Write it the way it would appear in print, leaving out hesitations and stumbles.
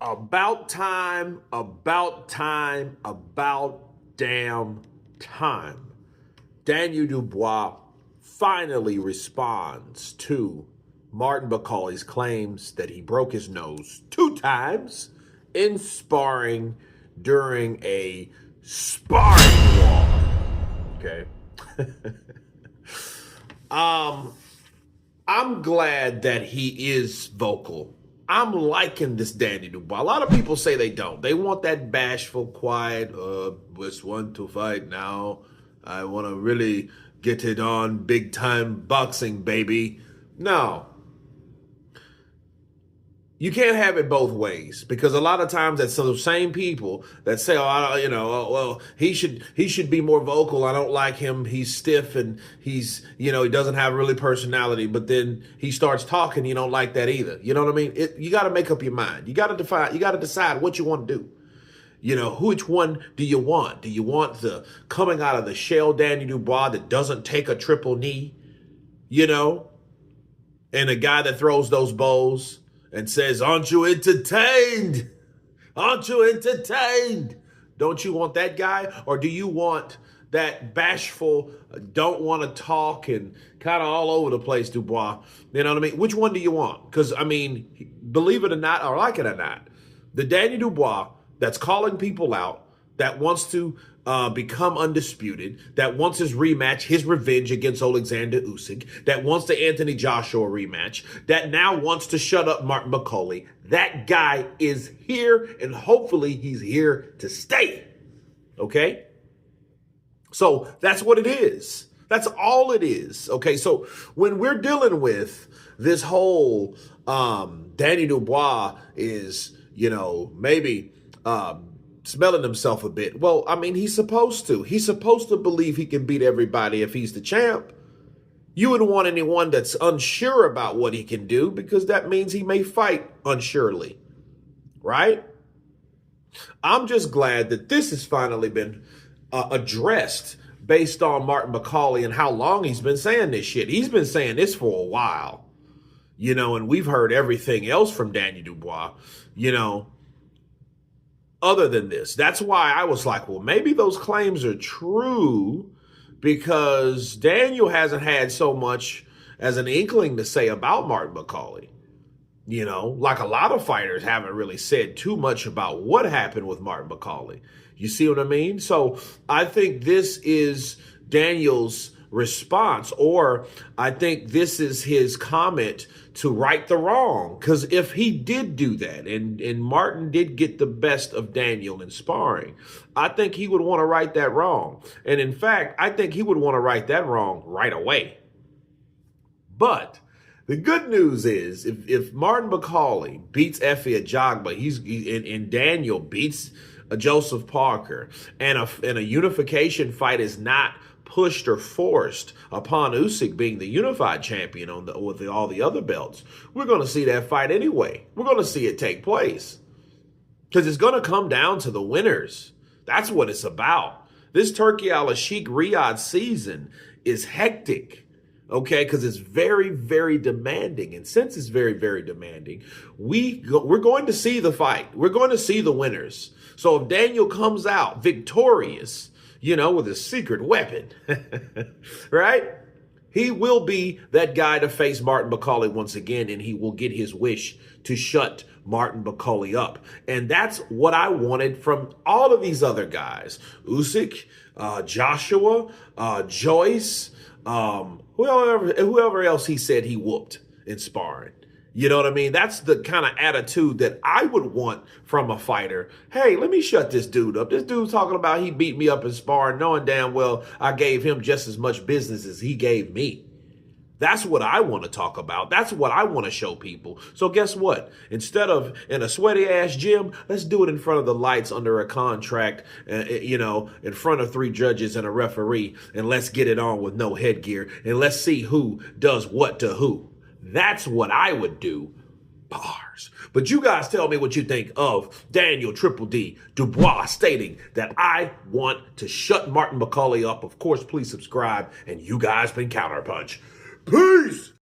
About time, about time, about damn time. Daniel Dubois finally responds to Martin Bakole's claims that he broke his nose 2 times in sparring during a sparring war. Okay. I'm glad that he is vocal. I'm liking this Danny Dubois. A lot of people say they don't. They want that bashful, quiet, just want to fight now. I want to really get it on big time boxing, baby. No. You can't have it both ways, because a lot of times that's those same people that say, well, he should be more vocal. I don't like him. He's stiff and he doesn't have really personality. But then he starts talking. You don't like that either. You know what I mean? You got to make up your mind. You got to decide what you want to do. Which one do you want? Do you want the coming out of the shell Danny Dubois that doesn't take a triple knee, and a guy that throws those bows and says, aren't you entertained? Aren't you entertained? Don't you want that guy? Or do you want that bashful, don't want to talk and kind of all over the place Dubois? You know what I mean? Which one do you want? Because, believe it or not, or like it or not, the Danny Dubois that's calling people out, that wants to become undisputed, that wants his rematch, his revenge against Alexander Usyk, that wants the Anthony Joshua rematch, that now wants to shut up Martin Bakole. That guy is here, and hopefully he's here to stay. Okay? So that's what it is. That's all it is. Okay? So when we're dealing with this whole Danny Dubois is, maybe smelling himself a bit. Well, he's supposed to. He's supposed to believe he can beat everybody if he's the champ. You wouldn't want anyone that's unsure about what he can do, because that means he may fight unsurely, right? I'm just glad that this has finally been addressed based on Martin Bakole and how long he's been saying this shit. He's been saying this for a while, and we've heard everything else from Daniel Dubois, other than this. That's why I was like, well, maybe those claims are true, because Daniel hasn't had so much as an inkling to say about Martin Bakole. Like a lot of fighters haven't really said too much about what happened with Martin Bakole. You see what I mean? So I think this is Daniel's response, or I think this is his comment to right the wrong. Because if he did do that and Martin did get the best of Daniel in sparring, I think he would want to right that wrong. And in fact, I think he would want to right that wrong right away. But the good news is, if Martin Bakole beats Efe Ajagba, and Daniel beats Joseph Parker, and a unification fight is not pushed or forced upon Usyk being the unified champion with all the other belts, we're going to see that fight anyway. We're going to see it take place, because it's going to come down to the winners. That's what it's about. This Turkey al-Sheikh Riyadh season is hectic, okay, because it's very, very demanding. And since it's very, very demanding, we're going to see the fight. We're going to see the winners. So if Daniel comes out victorious, with a secret weapon, right? He will be that guy to face Martin Bakole once again, and he will get his wish to shut Martin Bakole up. And that's what I wanted from all of these other guys. Usyk, Joshua, Joyce, whoever else he said he whooped in sparring. You know what I mean? That's the kind of attitude that I would want from a fighter. Hey, let me shut this dude up. This dude's talking about he beat me up in sparring, knowing damn well I gave him just as much business as he gave me. That's what I want to talk about. That's what I want to show people. So guess what? Instead of in a sweaty ass gym, let's do it in front of the lights under a contract, in front of 3 judges and a referee, and let's get it on with no headgear, and let's see who does what to who. That's what I would do. Bars. But you guys tell me what you think of Daniel Triple D Dubois stating that I want to shut Martin Bakole up. Of course, please subscribe, and you guys been Counterpunch. Peace!